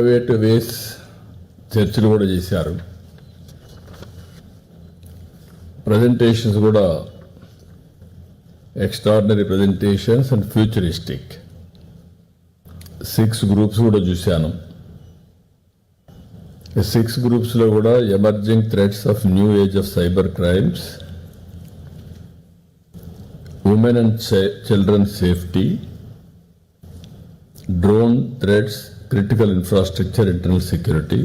Innovative వేస్ చర్చలు కూడా చేశారు. ప్రజెంటేషన్స్ కూడా extraordinary presentations and futuristic 6 groups కూడా చూశాను. 6 గ్రూప్స్లో కూడా emerging threats of new age of cyber crimes, women and children safety, drone threats, critical infrastructure, internal security,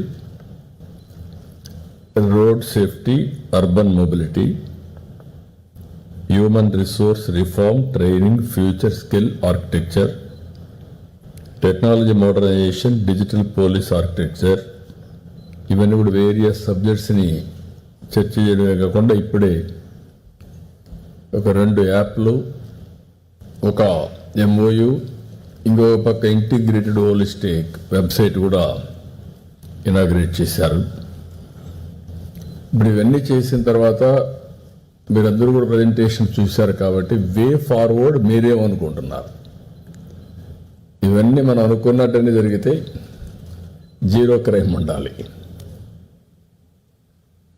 road safety, urban mobility, human resource reform, training, future skill architecture, technology modernization, digital police architecture. ఇవన్నీ కూడా various సబ్జెక్ట్స్ని చర్చ చేయడమే కాకుండా ఇప్పుడే ఒక 2 యాప్లు, ఒక MOU, ఇంకో పక్క ఇంటిగ్రేటెడ్ హోలిస్టిక్ వెబ్సైట్ కూడా ఇనాగ్రేట్ చేశారు. ఇప్పుడు ఇవన్నీ చేసిన తర్వాత మీరందరూ కూడా ప్రజెంటేషన్ చూశారు కాబట్టి వే ఫార్వర్డ్ మీరేమనుకుంటున్నారు? ఇవన్నీ మనం అనుకున్నట్టనే జరిగితే జీరో క్రైమ్ ఉండాలి.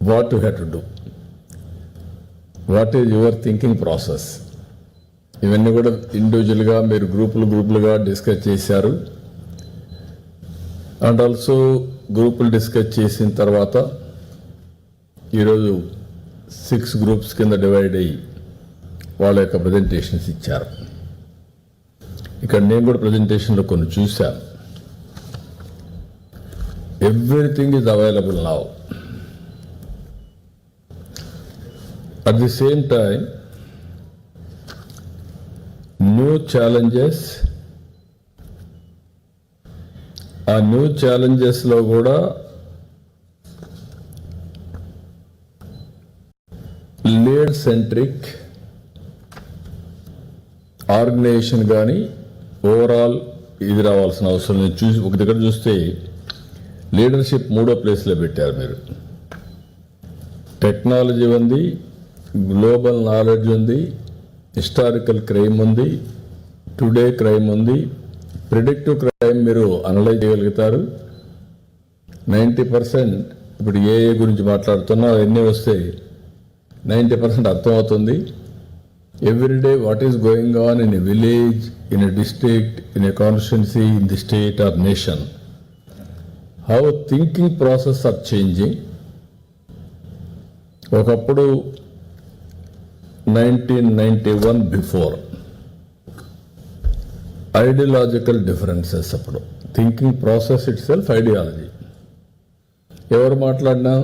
What you have to do, what is your thinking process? ఇవన్నీ కూడా ఇండివిజువల్గా మీరు గ్రూపులుగా డిస్కస్ చేశారు. అండ్ ఆల్సో గ్రూపులు డిస్కస్ చేసిన తర్వాత ఈరోజు 6 గ్రూప్స్ కింద డివైడ్ అయ్యి వాళ్ళ యొక్క ప్రజెంటేషన్స్ ఇచ్చారు. ఇక్కడ నేను కూడా ప్రజెంటేషన్లో కొన్ని చూశాను. Everything is available now. At the same time new challenges, ఆ న్యూ ఛాలెంజెస్లో కూడా లీడ్ సెంట్రిక్ ఆర్గనైజేషన్ కానీ ఓవరాల్ ఇది రావాల్సిన అవసరం లేదు. ఒక దగ్గర చూస్తే లీడర్షిప్ 3వ ప్లేస్లో పెట్టారు మీరు. టెక్నాలజీ ఉంది, గ్లోబల్ నాలెడ్జ్ ఉంది, హిస్టారికల్ క్రైమ్ ఉంది, టుడే క్రైమ్ ఉంది, ప్రిడిక్టివ్ క్రైమ్ మీరు అనలైజ్ చేయగలుగుతారు. 90% ఇప్పుడు ఏఏ గురించి మాట్లాడుతున్నా ఎన్ని వస్తే 90% అర్థమవుతుంది. Everyday what is going on in a village, in a district, in a constituency, in the state or nation. How thinking process are changing. ఒకప్పుడు 1991 బిఫోర్ ఐడియాలజికల్ డిఫరెన్సెస్, అప్పుడు thinking process itself ideology. ఎవరు మాట్లాడినా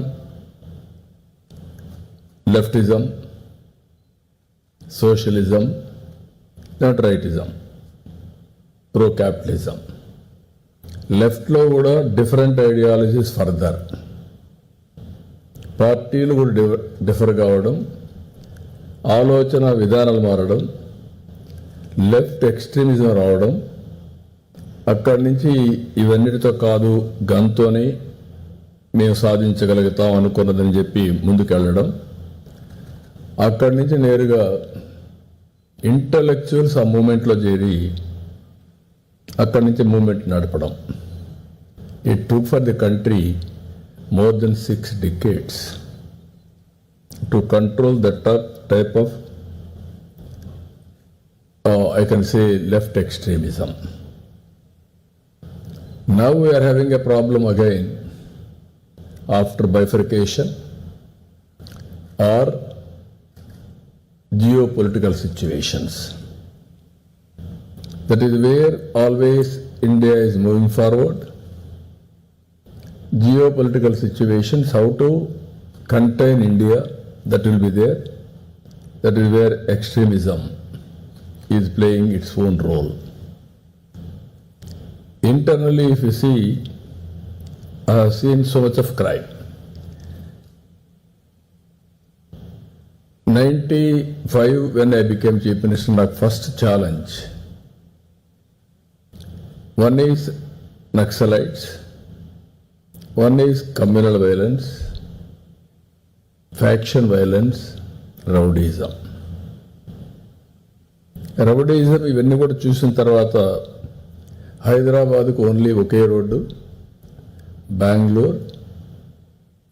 leftism, socialism, not rightism, pro capitalism. లెఫ్ట్లో కూడా different ideologies further. పార్టీలు కూడా differ కావడం, ఆలోచన విధానాలు మారడం, లెఫ్ట్ ఎక్స్ట్రీమిజం రావడం, అక్కడి నుంచి ఇవన్నిటితో కాదు గన్తోనే మేము సాధించగలుగుతాం అనుకున్నదని చెప్పి ముందుకెళ్ళడం, అక్కడి నుంచి నేరుగా ఇంటలెక్చువల్స్ ఆ మూమెంట్లో చేరి అక్కడి నుంచి మూమెంట్ నడపడం. It took for the country more than 6 decades to control the type of I can say left extremism. Now we are having a problem again after bifurcation or geopolitical situations. That is where always India is moving forward. Geopolitical situations, how to contain India, that will be there. That is where extremism is playing its own role. Internally, if you see, I have seen so much of crime. 95 when I became Chief Minister, my first challenge, one is Naxalites, one is communal violence, faction violence, rowdyism. Rowdyism ఇవన్నీ కూడా చూసిన తర్వాత హైదరాబాద్కు only ఒకే road, Bengaluru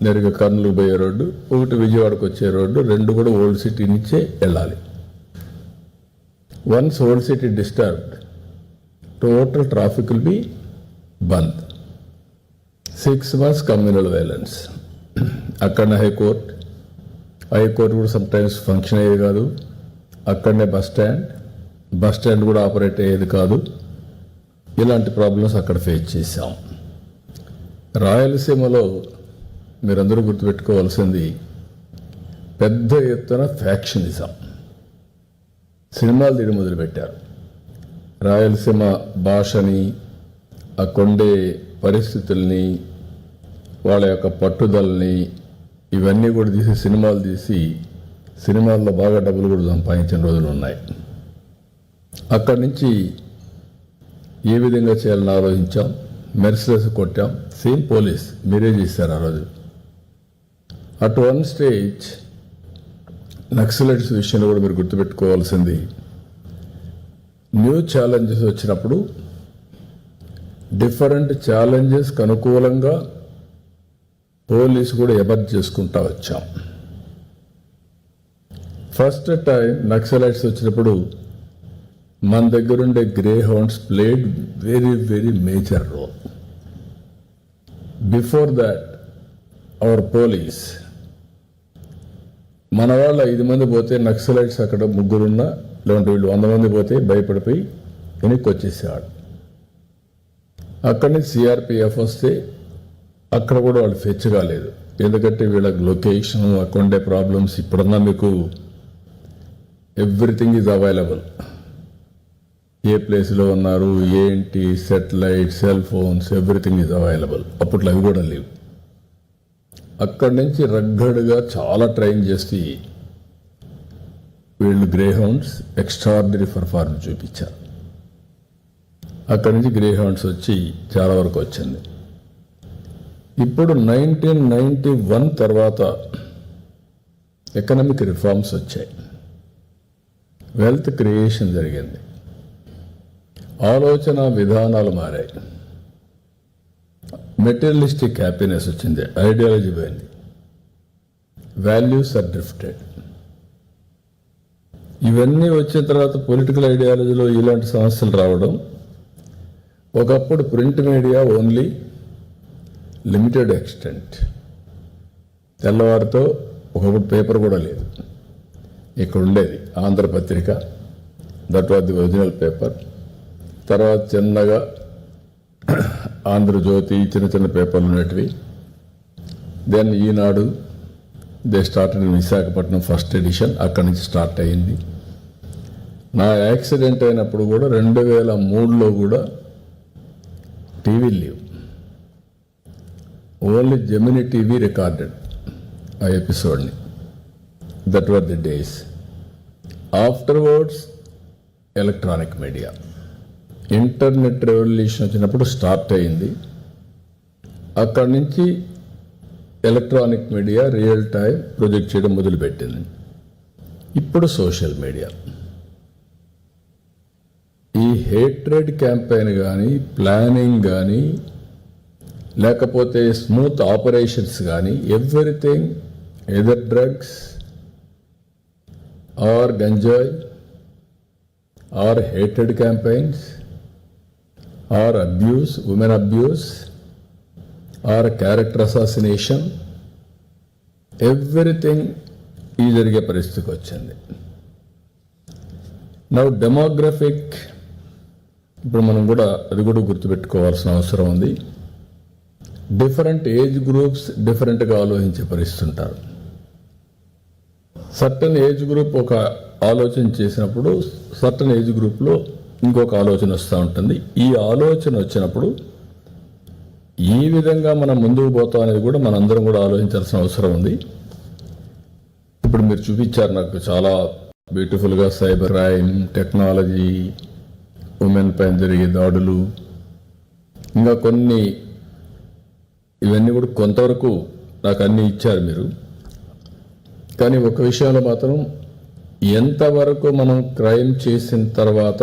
నేరుగా కర్నూలు పోయే road, ఒకటి విజయవాడకు వచ్చే రోడ్డు, రెండు కూడా ఓల్డ్ సిటీ నుంచే వెళ్ళాలి. Once old city disturbed, total traffic will be bandh. 6 months communal violence. అక్కడనే హైకోర్టు కూడా సమ్ టైమ్స్ ఫంక్షన్ అయ్యేది కాదు. అక్కడనే బస్ స్టాండ్ కూడా ఆపరేట్ అయ్యేది కాదు. ఇలాంటి ప్రాబ్లమ్స్ అక్కడ ఫేస్ చేశాం. రాయలసీమలో మీరందరూ గుర్తుపెట్టుకోవాల్సింది పెద్ద ఎత్తున ఫ్యాక్షనిజం. సినిమాలు తీయడం మొదలుపెట్టారు. రాయలసీమ భాషని, అక్కడుండే పరిస్థితుల్ని, వాళ్ళ యొక్క పట్టుదలని ఇవన్నీ కూడా తీసి సినిమాల్లో బాగా డబ్బులు కూడా సంపాదించిన రోజులు ఉన్నాయి. అక్కడి నుంచి ఏ విధంగా చేయాలని ఆలోచించాం. మెర్సిలెస్ కొట్టాం. సేమ్ పోలీస్ మీరే చేశారు ఆ రోజు. అట్ వన్ స్టేజ్ నక్సలైట్స్ విషయంలో కూడా మీరు గుర్తుపెట్టుకోవాల్సింది, న్యూ ఛాలెంజెస్ వచ్చినప్పుడు డిఫరెంట్ ఛాలెంజెస్కి అనుకూలంగా పోలీసు కూడా ఎమర్జ్ చేసుకుంటా వచ్చాం. ఫస్ట్ టైం నక్సలైట్స్ వచ్చినప్పుడు మన దగ్గరుండే Greyhounds played very very major role. Before that our police, మన వాళ్ళు 5 మంది పోతే నక్సలైట్స్ అక్కడ 3 లేదంటే వీళ్ళు 100 మంది పోతే భయపడిపోయి వెనక్కి వచ్చేసేవాడు. అక్కడి నుంచి సిఆర్పిఎఫ్ వస్తే అక్కడ కూడా వాళ్ళు ఫెచ్ కాలేదు. ఎందుకంటే వీళ్ళకి లొకేషన్, అక్కడే ప్రాబ్లమ్స్. ఇప్పుడన్నా మీకు ఎవ్రీథింగ్ ఈజ్ అవైలబుల్. ఏ ప్లేస్లో ఉన్నారు, ఏంటి, satellite, cell phones, everything is available. అప్పట్లో అవి కూడా లేవు. అక్కడి నుంచి రగ్గడ్గా చాలా ట్రైన్ చేసి వీళ్ళు గ్రే హౌండ్స్ ఎక్స్ట్రాడినరీ పర్ఫార్మెన్స్ చూపించారు. అక్కడి నుంచి గ్రే హౌండ్స్ వచ్చి చాలా వరకు వచ్చింది. ఇప్పుడు 1991 తర్వాత ఎకనామిక్ రిఫార్మ్స్ వచ్చాయి. వెల్త్ క్రియేషన్ జరిగింది. ఆలోచన విధానాలు మారాయి. మెటీరియలిస్టిక్ హ్యాపీనెస్ వచ్చింది. ఐడియాలజీ పోయింది. Values are drifted. ఇవన్నీ వచ్చిన తర్వాత పొలిటికల్ ఐడియాలజీలో ఇలాంటి సమస్యలు రావడం. ఒకప్పుడు print media only limited extent. తెల్లవారితో ఒకప్పుడు పేపర్ కూడా లేదు. ఇక్కడ ఉండేది Andhrapatrika, that was the original paper. తర్వాత చిన్నగా ఆంధ్రజ్యోతి, చిన్న చిన్న పేపర్లు ఉండేటివి. Then Eenadu, they started in Visakhapatnam first edition. అక్కడి నుంచి స్టార్ట్ అయ్యింది. నా యాక్సిడెంట్ అయినప్పుడు కూడా 2003లో కూడా టీవీ లేవు. ఓన్లీ జెమిని టీవీ రికార్డెడ్ ఆ ఎపిసోడ్ని. That were the days. Afterwards electronic media, internet revolution వచ్చినప్పుడు స్టార్ట్ అయింది. అక్కడి నుంచి electronic media real time project చేయడం మొదలుపెట్టింది. ఇప్పుడు సోషల్ మీడియా. ఈ హేట్రెడ్ క్యాంపెయిన్ కానీ, ప్లానింగ్ కానీ, లేకపోతే స్మూత్ ఆపరేషన్స్ కానీ, everything either drugs or ganjai or hated campaigns or abuse, women abuse or character assassination, everything ఈ జరిగే పరిస్థితికి వచ్చింది. నౌ డెమోగ్రఫిక్, ఇప్పుడు మనం కూడా అది కూడా గుర్తుపెట్టుకోవాల్సిన అవసరం ఉంది. డిఫరెంట్ ఏజ్ గ్రూప్స్ డిఫరెంట్గా ఆలోచించే పరిస్థితి ఉంటారు. సర్టన్ ఏజ్ గ్రూప్ ఒక ఆలోచన చేసినప్పుడు సర్టన్ ఏజ్ గ్రూప్లో ఇంకొక ఆలోచన వస్తూ ఉంటుంది. ఈ ఆలోచన వచ్చినప్పుడు ఈ విధంగా మనం ముందుకు పోతాం అనేది కూడా మనందరం కూడా ఆలోచించాల్సిన అవసరం ఉంది. ఇప్పుడు మీరు చూపించారు నాకు చాలా బ్యూటిఫుల్గా సైబర్ క్రైమ్, టెక్నాలజీ, ఉమెన్ పైన జరిగే దాడులు, ఇంకా కొన్ని, ఇవన్నీ కూడా కొంతవరకు నాకు అన్నీ ఇచ్చారు మీరు. కానీ ఒక విషయంలో మాత్రం ఎంతవరకు మనం క్రైమ్ చేసిన తర్వాత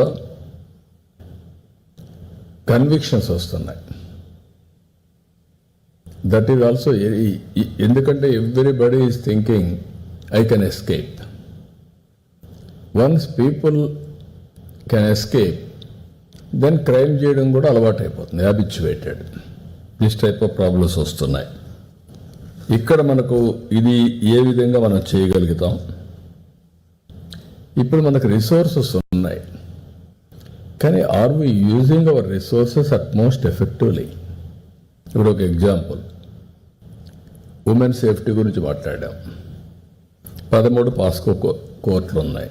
కన్విక్షన్స్ వస్తున్నాయి. దట్ ఈజ్ ఆల్సో, ఎందుకంటే everybody is thinking I can escape. Once people can escape, then crime చేయడం కూడా అలవాటు అయిపోతుంది, habituated. This type of problems వస్తున్నాయి. ఇక్కడ మనకు ఇది ఏ విధంగా మనం చేయగలుగుతాం? ఇప్పుడు మనకు రిసోర్సెస్ ఉన్నాయి, కానీ are we using our resources at most effectively? ఇప్పుడు ఒక ఎగ్జాంపుల్, ఉమెన్ సేఫ్టీ గురించి మాట్లాడాం. 13 పాస్కో కోర్టులు ఉన్నాయి,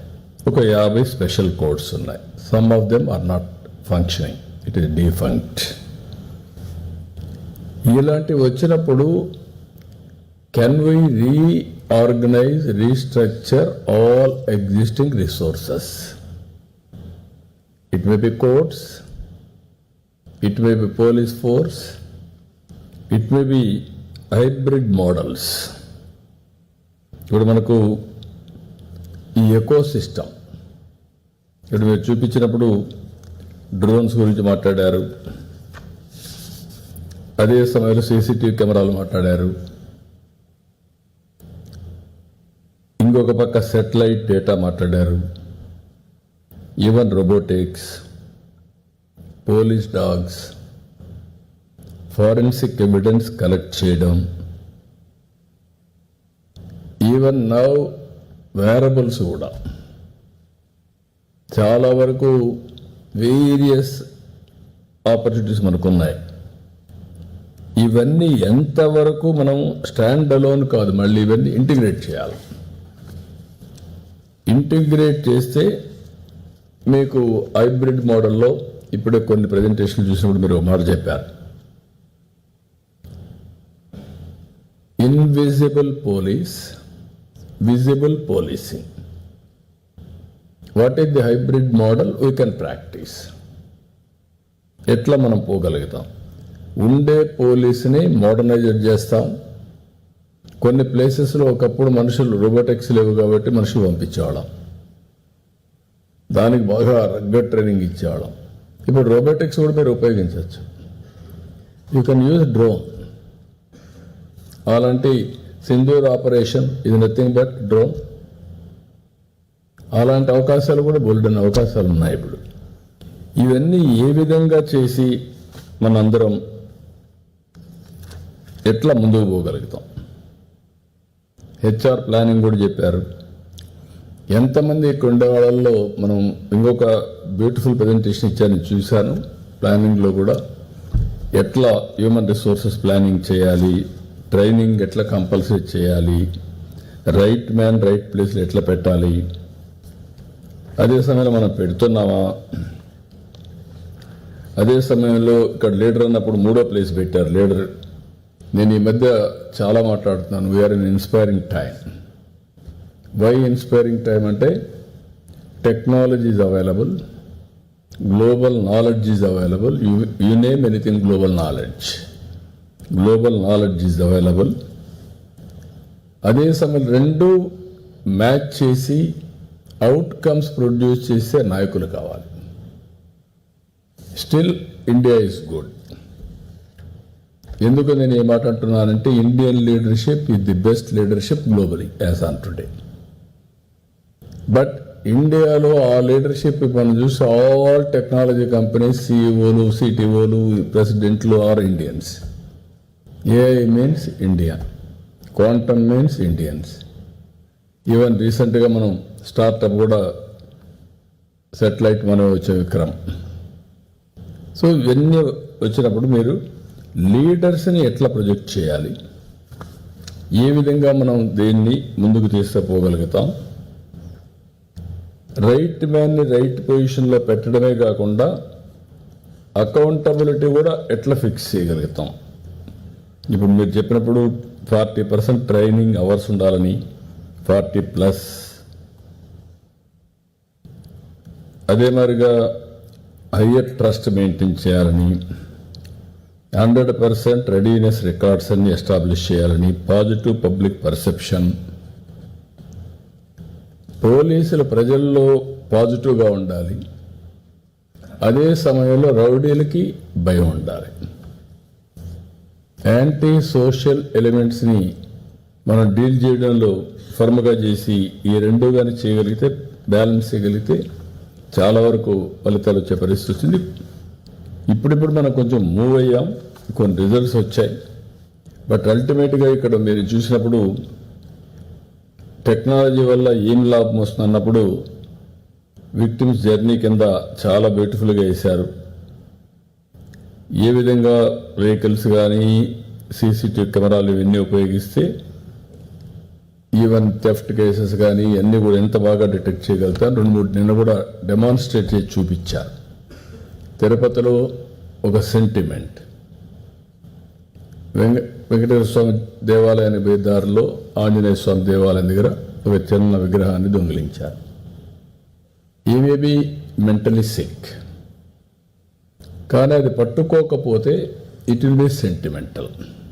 ఒక 50 స్పెషల్ కోర్ట్స్ ఉన్నాయి. Some of them are not functioning, it is defunct. ఇలాంటివి వచ్చినప్పుడు can we reorganize, restructure all existing resources? It may be courts, it may be police force, it may be hybrid models. ఇప్పుడు మనకు ఈ eco system, ఇక్కడ మీరు చూపించినప్పుడు drones గురించి మాట్లాడారు, అదే సమయంలో సీసీటీవీ కెమెరాలు మాట్లాడారు, ఇంకొక పక్క సెటిలైట్ డేటా మాట్లాడారు, even robotics, police dogs, forensic evidence collect చేయడం, ఈవెన్ నౌ వేరబుల్స్ కూడా చాలా వరకు వేరియస్ ఆపర్చునిటీస్ మనకున్నాయి. ఇవన్నీ ఎంతవరకు మనం స్టాండ్ అలోన్ కాదు, మళ్ళీ ఇవన్నీ ఇంటిగ్రేట్ చేయాలి. ఇంటిగ్రేట్ చేస్తే మీకు హైబ్రిడ్ మోడల్లో ఇప్పుడే కొన్ని ప్రజెంటేషన్లు చూసినప్పుడు మీరు ఒక మాట చెప్పారు, invisible police, visible policing. What is the hybrid model we can practice? ఎట్లా మనం పోగలుగుతాం? ఉండే పోలీసుని మోడర్నైజ్ చేస్తాం. కొన్ని ప్లేసెస్లో ఒకప్పుడు మనుషులు రోబోటిక్స్ లేవు కాబట్టి మనుషులు పంపించేవాళ్ళం, దానికి బాగా రగ్గడ్ ట్రైనింగ్ ఇచ్చేవాళ్ళం. ఇప్పుడు రోబోటిక్స్ కూడా మీరు ఉపయోగించవచ్చు. You can use drone. అలాంటి సింధూర్ ఆపరేషన్ ఇది నథింగ్ బట్ డ్రోన్. అలాంటి అవకాశాలు కూడా బోల్డెన్ అవకాశాలు ఉన్నాయి ఇప్పుడు. ఇవన్నీ ఏ విధంగా చేసి మనందరం ఎట్లా ముందుకు పోగలుగుతాం? హెచ్ఆర్ ప్లానింగ్ కూడా చెప్పారు. ఎంతమంది ఇక్కడ ఉండే వాళ్ళల్లో మనం ఇంకొక బ్యూటిఫుల్ ప్రజెంటేషన్ ఇచ్చాను, చూశాను. ప్లానింగ్లో కూడా ఎట్లా హ్యూమన్ రిసోర్సెస్ ప్లానింగ్ చేయాలి, ట్రైనింగ్ ఎట్లా కంపల్సరీ చేయాలి, రైట్ మ్యాన్ రైట్ ప్లేస్లో ఎట్లా పెట్టాలి, అదే సమయంలో మనం పెడుతున్నామా? అదే సమయంలో ఇక్కడ లీడర్ అన్నప్పుడు 3వ ప్లేస్ పెట్టారు లీడర్. నేను ఈ మధ్య చాలా మాట్లాడుతున్నాను, we are in inspiring time. Why inspiring time అంటే technology is available, global knowledge is available. You name anything, global knowledge is available. అదే సమయం రెండు మ్యాచ్ చేసి అవుట్కమ్స్ ప్రొడ్యూస్ చేసే నాయకులు కావాలి. Still India is good. ఎందుకు నేను ఏ మాట అంటున్నానంటే Indian leadership is the best leadership globally as on today. But ఇండియాలో ఆ లీడర్షిప్ మనం చూస్తే ఆల్ టెక్నాలజీ కంపెనీస్ సిఇఓలు, సిటిఓలు, ప్రెసిడెంట్లు are Indians. AI means India, quantum means Indians. Even రీసెంట్గా మనం స్టార్టప్ కూడా సెటిలైట్ మనం వచ్చే విక్రమ్. సో ఇవన్నీ వచ్చినప్పుడు మీరు లీడర్స్ని ఎట్లా ప్రొజెక్ట్ చేయాలి, ఏ విధంగా మనం దేన్ని ముందుకు తీసుకుపోగలుగుతాం, రైట్ మ్యాన్ని రైట్ పొజిషన్లో పెట్టడమే కాకుండా అకౌంటబిలిటీ కూడా ఎట్లా ఫిక్స్ చేయగలుగుతాం. ఇప్పుడు మీరు చెప్పినప్పుడు 40% ట్రైనింగ్ అవర్స్ ఉండాలని, 40+. అదే మాదిరిగా హయ్యర్ ట్రస్ట్ మెయింటైన్ చేయాలని, 100% రెడీనెస్ రికార్డ్స్ అన్ని ఎస్టాబ్లిష్ చేయాలని, పాజిటివ్ పబ్లిక్ పర్సెప్షన్. పోలీసులు ప్రజల్లో పాజిటివ్గా ఉండాలి, అదే సమయంలో రౌడీలకి భయం ఉండాలి. యాంటీ సోషల్ ఎలిమెంట్స్ని మనం డీల్ చేయడంలో ఫర్మ్గా చేసి ఈ రెండు కానీ చేయగలిగితే, బ్యాలెన్స్ చేయగలిగితే చాలా వరకు ఫలితాలు వచ్చే పరిస్థితి వచ్చింది. ఇప్పుడిప్పుడు మనం కొంచెం మూవ్ అయ్యాం, కొన్ని రిజల్ట్స్ వచ్చాయి. బట్ అల్టిమేట్గా ఇక్కడ మీరు చూసినప్పుడు టెక్నాలజీ వల్ల ఏం లాభం వస్తుంది అన్నప్పుడు విక్టిమ్స్ జర్నీ కింద చాలా బ్యూటిఫుల్గా వేశారు. ఏ విధంగా వెహికల్స్ కానీ సీసీటీవీ కెమెరాలు ఇవన్నీ ఉపయోగిస్తే ఈవెన్ థెఫ్ట్ కేసెస్ కానీ అన్నీ కూడా ఎంత బాగా డిటెక్ట్ చేయగలుగుతారు. 2-3 నిన్న కూడా డెమాన్స్ట్రేట్ చేసి చూపించారు. తిరుపతిలో ఒక సెంటిమెంట్, వెంకటేశ్వర స్వామి దేవాలయానికి పోయే దారిలో ఆంజనేయ స్వామి దేవాలయం దగ్గర ఒక చిన్న విగ్రహాన్ని దొంగిలించారు. ఈ మే బి మెంటలీ సిక్, కానీ అది పట్టుకోకపోతే ఇట్ విల్ బి సెంటిమెంటల్.